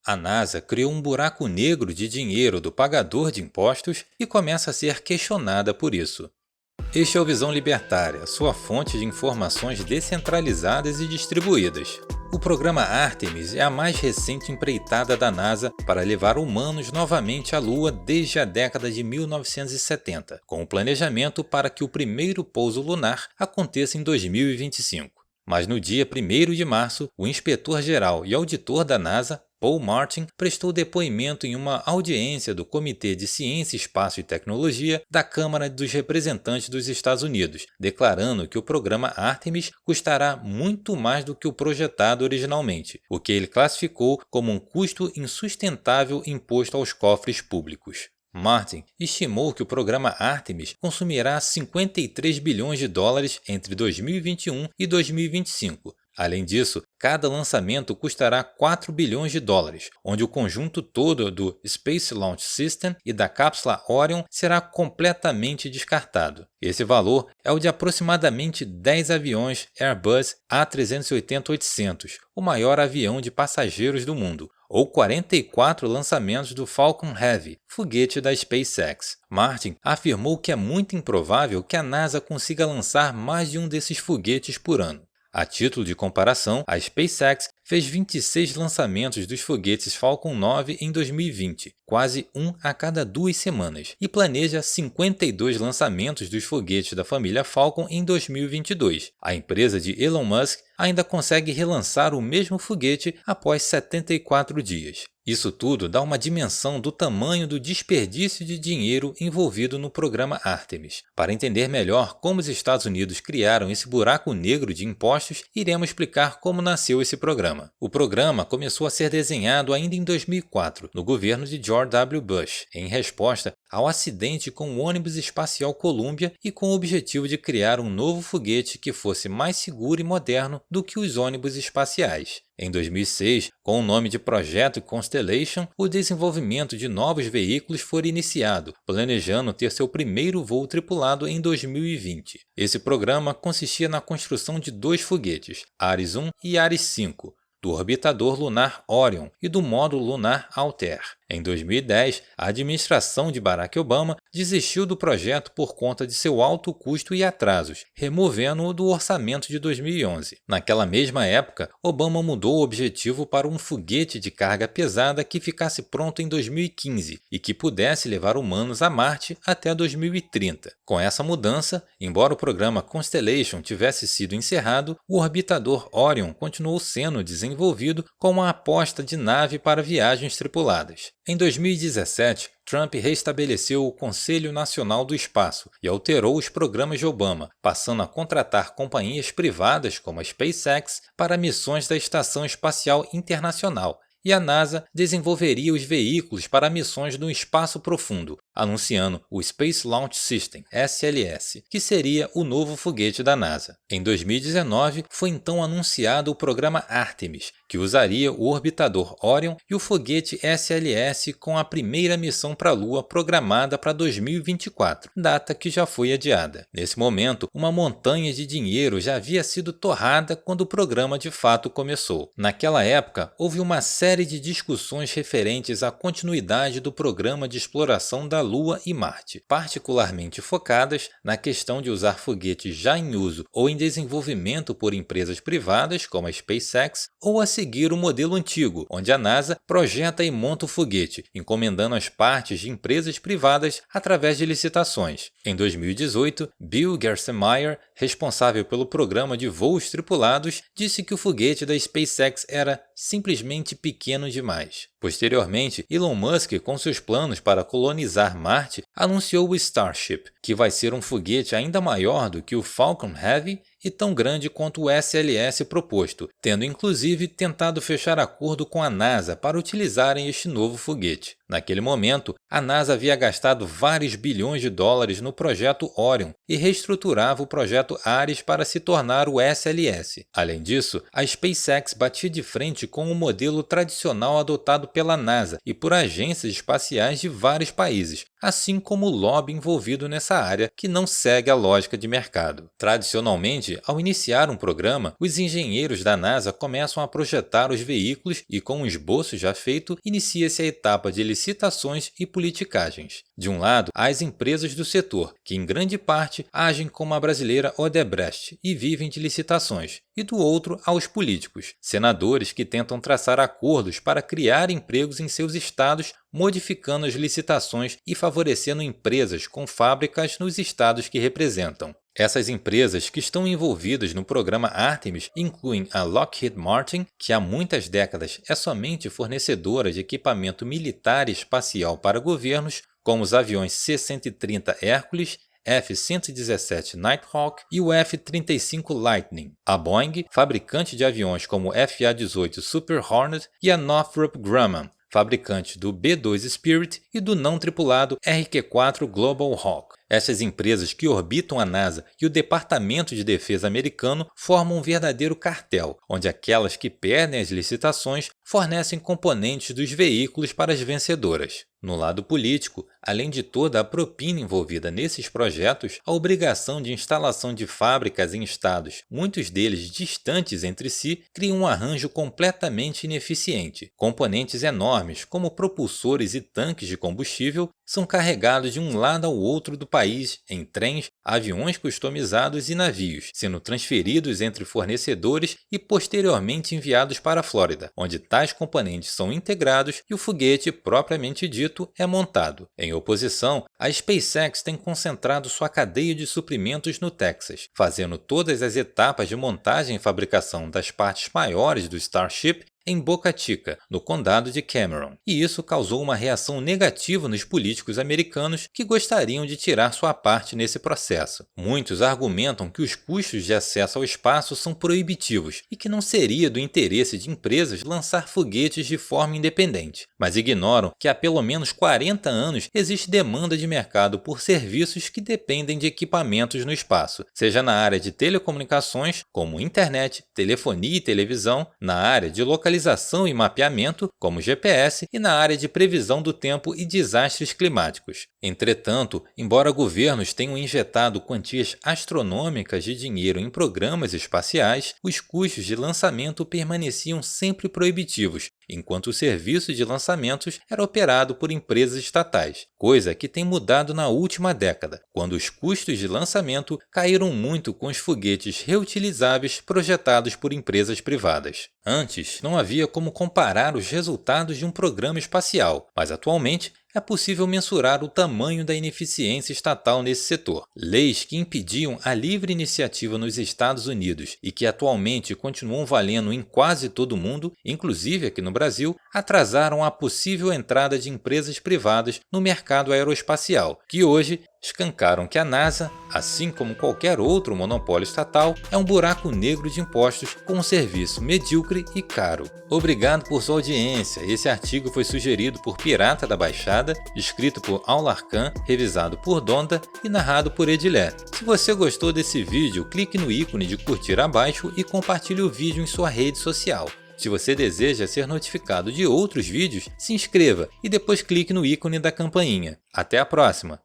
A NASA criou um buraco negro de dinheiro do pagador de impostos e começa a ser questionada por isso. Este é o Visão Libertária, sua fonte de informações descentralizadas e distribuídas. O programa Artemis é a mais recente empreitada da NASA para levar humanos novamente à Lua desde a década de 1970, com o planejamento para que o primeiro pouso lunar aconteça em 2025. Mas no dia 1º de março, o inspetor-geral e auditor da NASA, Paul Martin, prestou depoimento em uma audiência do Comitê de Ciência, Espaço e Tecnologia da Câmara dos Representantes dos Estados Unidos, declarando que o programa Artemis custará muito mais do que o projetado originalmente, o que ele classificou como um custo insustentável imposto aos cofres públicos. Martin estimou que o programa Artemis consumirá 53 bilhões de dólares entre 2021 e 2025. Além disso, cada lançamento custará 4 bilhões de dólares, onde o conjunto todo do Space Launch System e da cápsula Orion será completamente descartado. Esse valor é o de aproximadamente 10 aviões Airbus A380-800, o maior avião de passageiros do mundo, ou 44 lançamentos do Falcon Heavy, foguete da SpaceX. Martin afirmou que é muito improvável que a NASA consiga lançar mais de um desses foguetes por ano. A título de comparação, a SpaceX fez 26 lançamentos dos foguetes Falcon 9 em 2020, quase um a cada 2 semanas, e planeja 52 lançamentos dos foguetes da família Falcon em 2022. A empresa de Elon Musk ainda consegue relançar o mesmo foguete após 74 dias. Isso tudo dá uma dimensão do tamanho do desperdício de dinheiro envolvido no programa Artemis. Para entender melhor como os Estados Unidos criaram esse buraco negro de impostos, iremos explicar como nasceu esse programa. O programa começou a ser desenhado ainda em 2004, no governo de George W. Bush, em resposta ao acidente com o ônibus espacial Columbia e com o objetivo de criar um novo foguete que fosse mais seguro e moderno do que os ônibus espaciais. Em 2006, com o nome de Projeto Constellation, o desenvolvimento de novos veículos foi iniciado, planejando ter seu primeiro voo tripulado em 2020. Esse programa consistia na construção de 2 foguetes, Ares 1 e Ares 5, do orbitador lunar Orion e do módulo lunar Altair. Em 2010, a administração de Barack Obama desistiu do projeto por conta de seu alto custo e atrasos, removendo-o do orçamento de 2011. Naquela mesma época, Obama mudou o objetivo para um foguete de carga pesada que ficasse pronto em 2015 e que pudesse levar humanos a Marte até 2030. Com essa mudança, embora o programa Constellation tivesse sido encerrado, o orbitador Orion continuou sendo desenvolvido como uma aposta de nave para viagens tripuladas. Em 2017, Trump restabeleceu o Conselho Nacional do Espaço e alterou os programas de Obama, passando a contratar companhias privadas como a SpaceX para missões da Estação Espacial Internacional, e a NASA desenvolveria os veículos para missões no espaço profundo, anunciando o Space Launch System, SLS, que seria o novo foguete da NASA. Em 2019, foi então anunciado o programa Artemis, que usaria o orbitador Orion e o foguete SLS com a primeira missão para a Lua programada para 2024, data que já foi adiada. Nesse momento, uma montanha de dinheiro já havia sido torrada quando o programa de fato começou. Naquela época, houve uma série de discussões referentes à continuidade do programa de exploração da Lua e Marte, particularmente focadas na questão de usar foguetes já em uso ou em desenvolvimento por empresas privadas como a SpaceX, ou a seguir o modelo antigo, onde a NASA projeta e monta o foguete, encomendando as partes de empresas privadas através de licitações. Em 2018, Bill Gerstenmaier, responsável pelo programa de voos tripulados, disse que o foguete da SpaceX era simplesmente pequeno demais. Posteriormente, Elon Musk, com seus planos para colonizar Marte, anunciou o Starship, que vai ser um foguete ainda maior do que o Falcon Heavy e tão grande quanto o SLS proposto, tendo inclusive tentado fechar acordo com a NASA para utilizarem este novo foguete. Naquele momento, a NASA havia gastado vários bilhões de dólares no projeto Orion e reestruturava o projeto Ares para se tornar o SLS. Além disso, a SpaceX batia de frente com o modelo tradicional adotado pela NASA e por agências espaciais de vários países, assim como o lobby envolvido nessa área que não segue a lógica de mercado. Tradicionalmente, Hoje, ao iniciar um programa, os engenheiros da NASA começam a projetar os veículos e, com um esboço já feito, inicia-se a etapa de licitações e politicagens. De um lado, há as empresas do setor, que em grande parte agem como a brasileira Odebrecht e vivem de licitações, e do outro, há os políticos, senadores que tentam traçar acordos para criar empregos em seus estados, modificando as licitações e favorecendo empresas com fábricas nos estados que representam. Essas empresas que estão envolvidas no programa Artemis incluem a Lockheed Martin, que há muitas décadas é somente fornecedora de equipamento militar e espacial para governos, como os aviões C-130 Hércules, F-117 Nighthawk e o F-35 Lightning, a Boeing, fabricante de aviões como o FA-18 Super Hornet, e a Northrop Grumman, fabricante do B-2 Spirit e do não tripulado RQ-4 Global Hawk. Essas empresas que orbitam a NASA e o Departamento de Defesa americano formam um verdadeiro cartel, onde aquelas que perdem as licitações fornecem componentes dos veículos para as vencedoras. No lado político, além de toda a propina envolvida nesses projetos, a obrigação de instalação de fábricas em estados, muitos deles distantes entre si, cria um arranjo completamente ineficiente. Componentes enormes, como propulsores e tanques de combustível, são carregados de um lado ao outro do país em trens, aviões customizados e navios, sendo transferidos entre fornecedores e posteriormente enviados para a Flórida, onde tais componentes são integrados e o foguete propriamente dito é montado. Em oposição, a SpaceX tem concentrado sua cadeia de suprimentos no Texas, fazendo todas as etapas de montagem e fabricação das partes maiores do Starship em Boca Chica, no condado de Cameron, e isso causou uma reação negativa nos políticos americanos que gostariam de tirar sua parte nesse processo. Muitos argumentam que os custos de acesso ao espaço são proibitivos e que não seria do interesse de empresas lançar foguetes de forma independente, mas ignoram que há pelo menos 40 anos existe demanda de mercado por serviços que dependem de equipamentos no espaço, seja na área de telecomunicações, como internet, telefonia e televisão, na área de localização e mapeamento, como GPS, e na área de previsão do tempo e desastres climáticos. Entretanto, embora governos tenham injetado quantias astronômicas de dinheiro em programas espaciais, os custos de lançamento permaneciam sempre proibitivos, enquanto o serviço de lançamentos era operado por empresas estatais, coisa que tem mudado na última década, quando os custos de lançamento caíram muito com os foguetes reutilizáveis projetados por empresas privadas. Antes, não havia como comparar os resultados de um programa espacial, mas atualmente é possível mensurar o tamanho da ineficiência estatal nesse setor. Leis que impediam a livre iniciativa nos Estados Unidos e que atualmente continuam valendo em quase todo o mundo, inclusive aqui no Brasil, atrasaram a possível entrada de empresas privadas no mercado aeroespacial, que hoje escancaram que a NASA, assim como qualquer outro monopólio estatal, é um buraco negro de impostos com um serviço medíocre e caro. Obrigado por sua audiência. Esse artigo foi sugerido por Pirata da Baixada, escrito por Aularcan, revisado por Donda e narrado por Edilé. Se você gostou desse vídeo, clique no ícone de curtir abaixo e compartilhe o vídeo em sua rede social. Se você deseja ser notificado de outros vídeos, se inscreva e depois clique no ícone da campainha. Até a próxima!